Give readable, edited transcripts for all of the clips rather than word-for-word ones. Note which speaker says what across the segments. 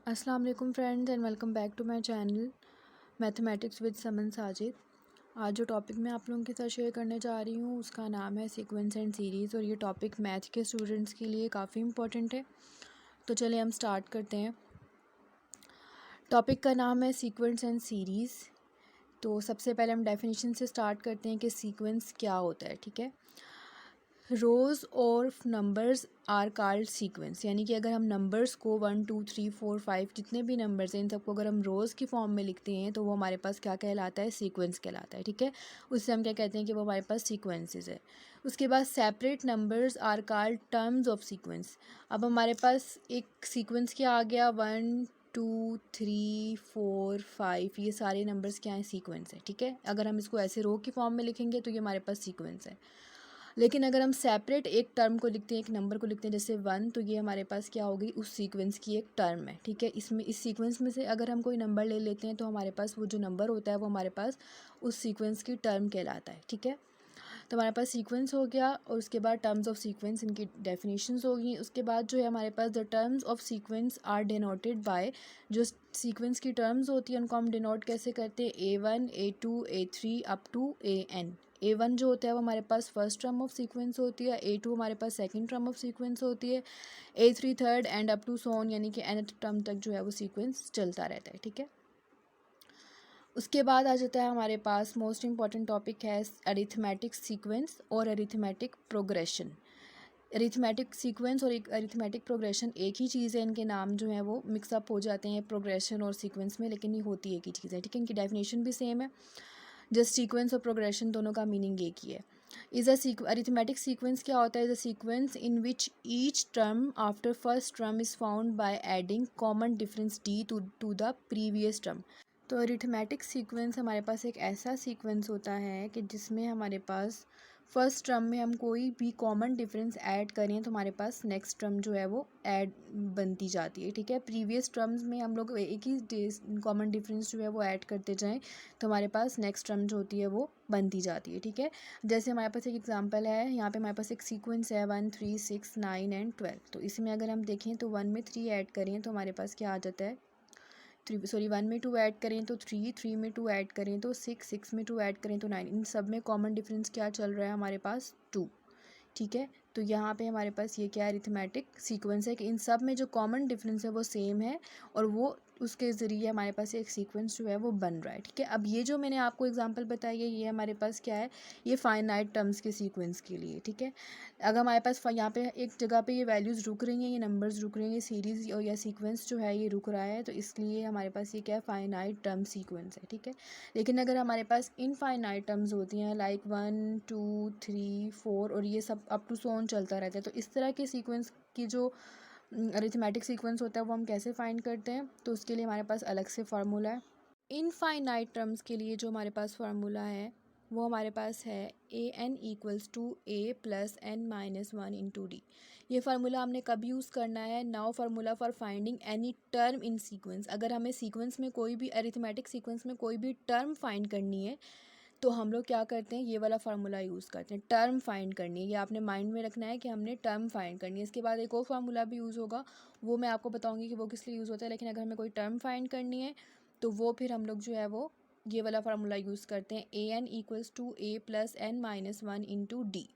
Speaker 1: अस्सलाम वालेकुम friends and welcome back to my channel mathematics with Saman Sajid. आज जो टॉपिक मैं आप लोगों के साथ शेयर करने जा रही हूँ उसका नाम है सीक्वेंस एंड सीरीज़, और ये टॉपिक मैथ के स्टूडेंट्स के लिए काफ़ी इंपॉर्टेंट है। तो चलिए हम स्टार्ट करते हैं। टॉपिक का नाम है सीक्वेंस एंड सीरीज़। तो सबसे पहले हम डेफिनेशन से स्टार्ट करते हैं कि सीक्वेंस क्या होता है। ठीक है, रोज़ और नंबर्स आर कॉल्ड सीक्वेंस, यानी कि अगर हम नंबर्स को 1 2 3 4 5 जितने भी नंबर्स हैं इन सबको अगर हम रोज़ की फॉर्म में लिखते हैं तो वो हमारे पास क्या कहलाता है, सीक्वेंस कहलाता है। ठीक है, उससे हम क्या कहते हैं कि वो हमारे पास सीक्वेंसेस है। उसके बाद separate numbers are called terms of sequence. अब हमारे पास एक सीक्वेंस क्या आ गया, 1 2 3 4 5, ये सारे नंबर्स क्या हैं, सीक्वेंस है। ठीक है, अगर हम इसको ऐसे रो की फॉर्म में लिखेंगे तो ये हमारे पास सीक्वेंस है। लेकिन अगर हम सेपरेट एक टर्म को लिखते हैं, एक नंबर को लिखते हैं जैसे 1, तो ये हमारे पास क्या होगी, उस सीक्वेंस की एक टर्म है। ठीक है, इसमें इस सीक्वेंस में से अगर हम कोई नंबर ले लेते हैं तो हमारे पास वो जो नंबर होता है वो हमारे पास उस सीक्वेंस की टर्म कहलाता है। ठीक है, तो हमारे पास सीक्वेंस हो गया और उसके बाद टर्म्स ऑफ सीक्वेंस, इनकी डेफिनेशंस होगी। उसके बाद जो है हमारे पास the terms of sequence are denoted by, जो सीक्वेंस की टर्म्स होती हैं उनको हम डिनोट कैसे करते हैं, A1 A2 A3 up to AN। A1 जो होता है वो हमारे पास फर्स्ट टर्म ऑफ सीक्वेंस होती है, A2 हमारे पास सेकंड टर्म ऑफ सीक्वेंस होती है, A3 third and up to so on, यानी कि nth टर्म तक जो है वो सीक्वेंस चलता रहता है। ठीक है, उसके बाद आ जाता है हमारे पास मोस्ट इंपॉर्टेंट टॉपिक है अरिथमेटिक सीक्वेंस और अरिथमेटिक प्रोग्रेशन। अरिथमेटिक सीक्वेंस और एक अरिथमेटिक प्रोग्रेशन एक ही चीज़ है, इनके नाम जो हैं वो मिक्सअप हो जाते हैं प्रोग्रेशन और सीक्वेंस में, लेकिन ये होती एक ही चीज़ है। ठीक है, इनकी डेफिनेशन भी सेम है, जस्ट सीक्वेंस और प्रोग्रेशन दोनों का मीनिंग एक ही है। इज़ अ अरिथमेटिक सीक्वेंस क्या होता है, is a sequence in which each term after first term is found by adding common difference D to the previous term. तो अरिथमेटिक सीक्वेंस हमारे पास एक ऐसा सीक्वेंस होता है कि जिसमें हमारे पास फर्स्ट टर्म में हम कोई भी कॉमन डिफरेंस ऐड करें तो हमारे पास नेक्स्ट टर्म जो है वो ऐड बनती जाती है। ठीक है, प्रीवियस टर्म्स में हम लोग एक ही कॉमन डिफरेंस जो है वो ऐड करते जाएं तो हमारे पास नेक्स्ट टर्म जो होती है वो बनती जाती है। ठीक है, जैसे हमारे पास एक एग्जांपल है, यहाँ पे हमारे पास एक सीक्वेंस है 1 3 6 9 एंड 12। तो इसमें अगर हम देखें तो 1 में 3 ऐड करें तो हमारे पास क्या आ जाता है, 1 में 2 ऐड करें तो 3, 3 में 2 ऐड करें तो 6, 6 में 2 ऐड करें तो 9। इन सब में कॉमन डिफरेंस क्या चल रहा है हमारे पास, 2। ठीक है, तो यहाँ पे हमारे पास ये क्या है, अरिथमेटिक सीक्वेंस है कि इन सब में जो कॉमन डिफरेंस है वो सेम है और वो उसके ज़रिए हमारे पास एक सीक्वेंस जो है वो बन रहा है। ठीक है, अब ये जो मैंने आपको एग्जांपल बताई है ये हमारे पास क्या है, ये फाइनाइट टर्म्स के सीक्वेंस के लिए। ठीक है, अगर हमारे पास यहाँ पे एक जगह पे ये वैल्यूज़ रुक रही हैं, ये नंबर्स रुक रही हैं, ये सीरीज़ और या सीक्वेंस जो है ये रुक रहा है, तो इसलिए हमारे पास ये क्या है, फाइनाइट टर्म सीक्वेंस है। ठीक है, लेकिन अगर हमारे पास इनफाइनाइट टर्म्स होती हैं लाइक 1 2 3 4 और ये सब अप टू सो ऑन चलता रहता है, तो इस तरह के सीक्वेंस की जो अरिथमेटिक सीक्वेंस होता है वो हम कैसे फाइंड करते हैं, तो उसके लिए हमारे पास अलग से फार्मूला है। इनफाइनाइट टर्म्स के लिए जो हमारे पास फार्मूला है वो हमारे पास है AN equals to A+n-1 × D। ये फार्मूला हमने कब यूज़ करना है, now formula for finding any term in sequence. अगर हमें सीक्वेंस में कोई भी अरिथमेटिक सीक्वेंस में कोई भी टर्म फाइंड करनी है तो हम लोग क्या करते हैं, ये वाला फार्मूला यूज़ करते हैं। टर्म फाइंड करनी है, ये आपने माइंड में रखना है कि हमने टर्म फाइंड करनी है। इसके बाद एक और फार्मूला भी यूज़ होगा, वो मैं आपको बताऊंगी कि वो किस लिए यूज़ होता है, लेकिन अगर हमें कोई टर्म फाइंड करनी है तो वो फिर हम लोग जो है वो ये वाला फार्मूला यूज़ करते हैं, AN equals to A+n-1 × D,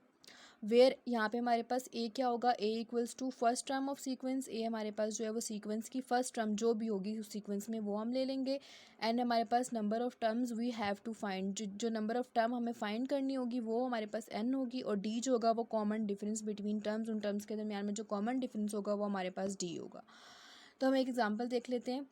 Speaker 1: where यहाँ पे हमारे पास ए क्या होगा, a equals to first term of sequence. A हमारे पास जो है वो सीक्वेंस की फर्स्ट टर्म जो भी होगी उस सीक्वेंस में वो हम ले लेंगे, एंड हमारे पास number of terms we have to find, जो नंबर ऑफ टर्म हमें फाइंड करनी होगी वो हमारे पास n होगी, और d जो होगा वो कॉमन डिफरेंस बिटवीन टर्म्स, उन टर्म्स के दरमियान में जो कॉमन डिफरेंस होगा वो हमारे पास d होगा। तो हम एक एग्जाम्पल देख लेते हैं।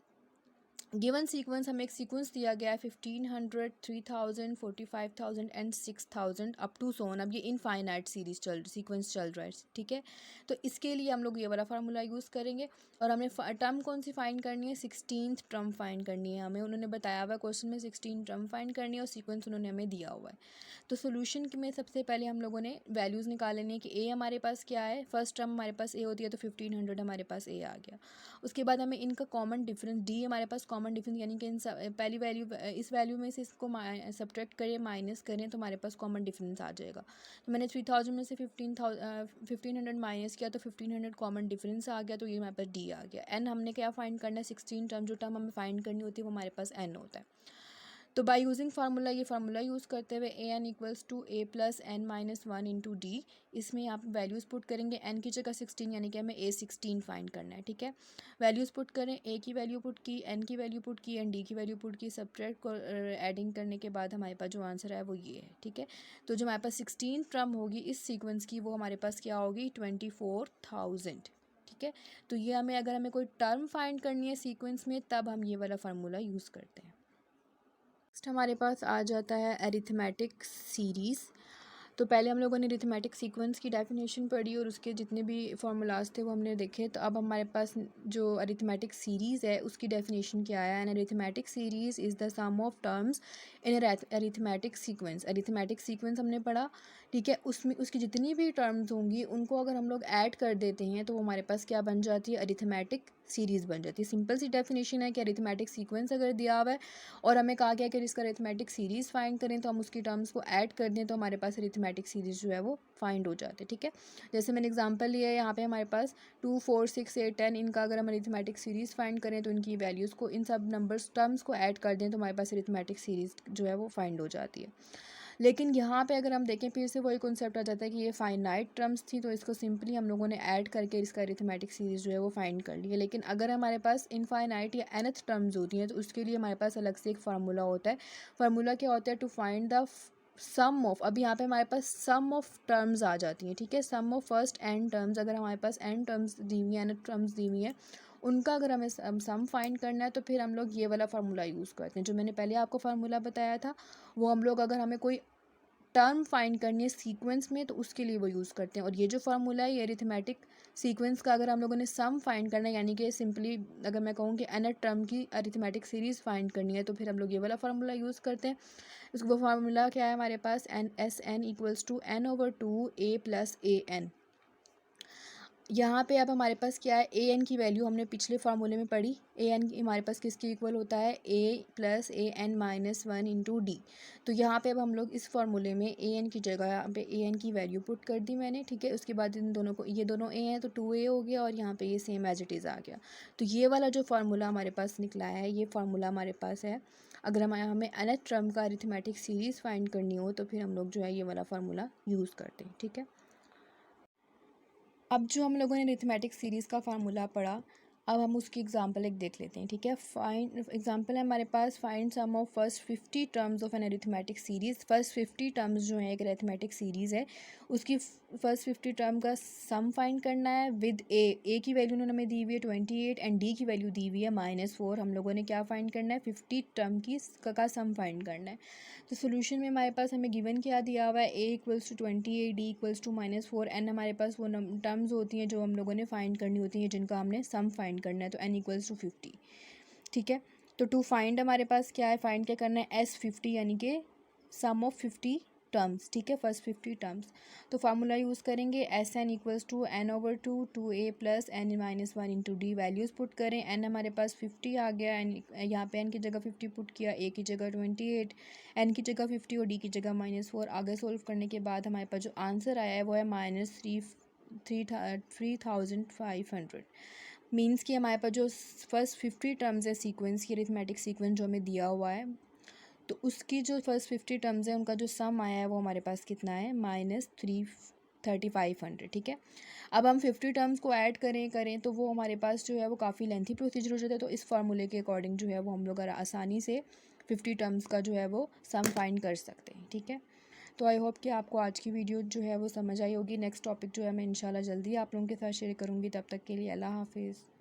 Speaker 1: गिवन सीक्वेंस, हमें एक सीक्वेंस दिया गया है 1500 3000 45,000 एंड 6000 अप टू सोन। अब ये इनफाइनाइट सीक्वेंस चल रहा है। ठीक है, तो इसके लिए हम लोग ये वाला फार्मूला यूज़ करेंगे और हमने टर्म कौन सी फाइंड करनी है, 16th टर्म फाइंड करनी है। हमें उन्होंने बताया हुआ है क्वेश्चन में 16 टर्म फाइंड करनी है और सीक्वेंस उन्होंने हमें दिया हुआ है। तो सोल्यूशन में सबसे पहले हम लोगों ने वैल्यूज़ निकाल लेनी है कि ए हमारे पास क्या है, फर्स्ट टर्म हमारे पास ए होती है तो 1500 हमारे पास ए आ गया। उसके बाद हमें इनका कॉमन डिफरेंस डी हमारे पास कॉमन डिफरेंस यानी कि इन पहली वैल्यू इस वैल्यू में से इसको सब्ट्रैक्ट करें, माइनस करें तो हमारे पास कॉमन डिफरेंस आ जाएगा। तो मैंने 3000 में से 1500 माइनस किया तो 1500 कॉमन डिफरेंस आ गया, तो ये हमारे पास डी आ गया। एन हमने क्या फाइंड करना है, 16 टर्म, जो टर्म हमें फाइंड करनी होती है वो हमारे पास एन होता है। तो बाय यूजिंग फार्मूला, ये फार्मूला यूज़ करते हुए a n equals to a plus n minus one into d, इसमें यहाँ पे वैल्यूज़ पुट करेंगे। एन की जगह 16 यानी कि हमें ए 16 फाइंड करना है, ठीक है। वैल्यूज़ पुट करें, ए की वैल्यू पुट की, एन की वैल्यू पुट की एंड डी की वैल्यू पुट की, सब्ट्रैक्ट को एडिंग करने के बाद हमारे पास जो आंसर है वो ये है, ठीक है। तो जो हमारे पास 16 टर्म होगी इस सीक्वेंस की, वो हमारे पास क्या होगी, 24,000, ठीक है। तो ये अगर हमें कोई टर्म फाइंड करनी है सीक्वेंस में, तब हम ये वाला फार्मूला यूज़ करते हैं। नेक्स्ट हमारे पास आ जाता है अरिथमेटिक सीरीज़। तो पहले हम लोगों ने अरिथमेटिक सीक्वेंस की डेफिनेशन पढ़ी और उसके जितने भी फार्मूलाज थे वो हमने देखे। तो अब हमारे पास जो अरिथमेटिक सीरीज़ है उसकी डेफिनेशन क्या है। An arithmetic series is the sum of terms in arithmetic sequence. Arithmetic sequence हमने पढ़ा, ठीक है। उसमें उसकी जितनी भी टर्म्स होंगी उनको अगर हम लोग ऐड कर देते हैं तो वो हमारे पास क्या बन जाती है, अरिथमेटिक सीरीज़ बन जाती है। सिंपल सी डेफिनेशन है कि अरिथमेटिक सीक्वेंस अगर दिया हुआ है और हमें कहा गया कि इसका अरिथमेटिक सीरीज़ फाइंड करें, तो हम उसकी टर्म्स को ऐड कर दें तो हमारे पास अरिथमेटिक सीरीज़ जो है वो फाइंड हो जाते हैं, ठीक है। जैसे मैंने एग्जांपल लिया है यहाँ पे, हमारे पास 2, 4, 6, 8, 10, इनका अगर हम अरिथमेटिक सीरीज़ फाइंड करें तो इनकी वैल्यूज़ को, इन सब नंबर्स टर्म्स को ऐड कर दें तो हमारे पास अरिथमेटिक सीरीज़ जो है वो फाइंड हो जाती है। लेकिन यहाँ पे अगर हम देखें फिर से वही कॉन्सेप्ट आ जाता है कि ये फाइनाइट टर्म्स थी, तो इसको सिंपली हम लोगों ने ऐड करके इसका अरिथमेटिक सीरीज़ जो है वो फाइंड कर लिया। लेकिन अगर हमारे पास इनफाइनाइट या एनथ टर्म्स होती हैं तो उसके लिए हमारे पास अलग से एक फार्मूला होता है। फार्मूला क्या होता है, to find the sum of, अभी यहाँ पे हमारे पास सम ऑफ टर्म्स आ जाती हैं, ठीक है। सम ऑफ फर्स्ट एन टर्म्स, अगर हमारे पास एन टर्म्स दी हुई हैं, एन टर्म्स दी हुई हैं, उनका अगर हमें सम फाइंड करना है तो फिर हम लोग ये वाला फार्मूला यूज़ करते हैं जो मैंने पहले आपको फार्मूला बताया था। वो हम लोग अगर हमें कोई टर्म फाइंड करनी है सीक्वेंस में तो उसके लिए वो यूज़ करते हैं। और ये जो फार्मूला है ये अरिथमेटिक सीक्वेंस का अगर हम लोगों ने सम फाइंड करना है, यानी कि सिंपली अगर मैं कहूँ कि एन टर्म की अरिथमेटिक सीरीज़ फाइंड करनी है, तो फिर हम लोग ये वाला फार्मूला यूज़ करते हैं। उसको वो फार्मूला क्या है हमारे पास, n S n equals to n over two a plus a n. यहाँ पे अब हमारे पास क्या है, ए एन की वैल्यू हमने पिछले फार्मूले में पढ़ी। ए एन हमारे पास किसके इक्वल होता है, a plus a n minus one into d. तो यहाँ पे अब हम लोग इस फार्मूले में ए एन की जगह यहाँ पे ए एन की वैल्यू पुट कर दी मैंने, ठीक है। उसके बाद इन दोनों को, ये दोनों ए हैं तो 2a हो गया और यहाँ पे ये सेम एज इट इज़ आ गया। तो ये वाला जो फार्मूला हमारे पास निकला है, ये फार्मूला हमारे पास है। अगर हमें nth टर्म का अरिथमेटिक सीरीज़ फाइंड करनी हो तो फिर हम लोग जो है ये वाला फार्मूला यूज़ करते हैं, ठीक है। अब जो हम लोगों ने अरिथमेटिक सीरीज़ का फार्मूला पढ़ा, अब हम उसकी एग्जांपल एक देख लेते हैं, ठीक है। फाइंड एग्जांपल है हमारे पास, find sum of first 50 terms of an arithmetic series. First 50 terms जो है एक अरिथमेटिक सीरीज़ है, उसकी फर्स्ट 50 टर्म का सम फाइंड करना है विद ए की वैल्यू उन्होंने हमें दी हुई है 28 एंड डी की वैल्यू दी हुई है -4। हम लोगों ने क्या फाइंड करना है, 50 टर्म की का सम फाइंड करना है। तो सोल्यूशन में हमारे पास हमें गिवन क्या दिया हुआ है, a equals to 28, d equals to -4, n हमारे पास वो टर्म्स होती हैं जो हम लोगों ने फाइंड करनी होती हैं, जिनका हमने सम फाइंड करना है, तो एन इक्वल्स टू 50, ठीक है। तो टू फाइंड हमारे पास क्या है, फाइंड क्या करना है, S50 यानी कि सम ऑफ 50 टर्म्स, ठीक है, फर्स्ट 50 टर्म्स। तो फार्मूला यूज़ करेंगे, S n equals to n over two a plus n minus one into d. Values put करें, एन हमारे पास 50 आ गया, एन यहाँ पे एन की जगह 50 पुट किया, ए की जगह 28, एन की जगह 50 और डी की जगह -4। आगे सोल्व करने के बाद हमारे पास जो आंसर आया है वो है -3,500। मीन्स कि हमारे पास जो फर्स्ट 50 टर्म्स है सीक्वेंस की, अरिथमेटिक सीक्वेंस जो हमें दिया हुआ है, तो उसकी जो फर्स्ट 50 टर्म्स है उनका जो सम आया है वो हमारे पास कितना है, -3,500, ठीक है। अब हम 50 टर्म्स को ऐड करें तो वो हमारे पास जो है वो काफ़ी लेंथी प्रोसीजर हो जाता है। तो इस फार्मूले के अकॉर्डिंग जो है वो हम लोग आसानी से 50 टर्म्स का जो है वो सम फाइंड कर सकते हैं, ठीक है। तो आई होप कि आपको आज की वीडियो जो है वो समझ आई होगी। नेक्स्ट टॉपिक जो है मैं इंशाल्लाह जल्दी आप लोगों के साथ शेयर करूँगी। तब तक के लिए अल्लाह हाफिज़।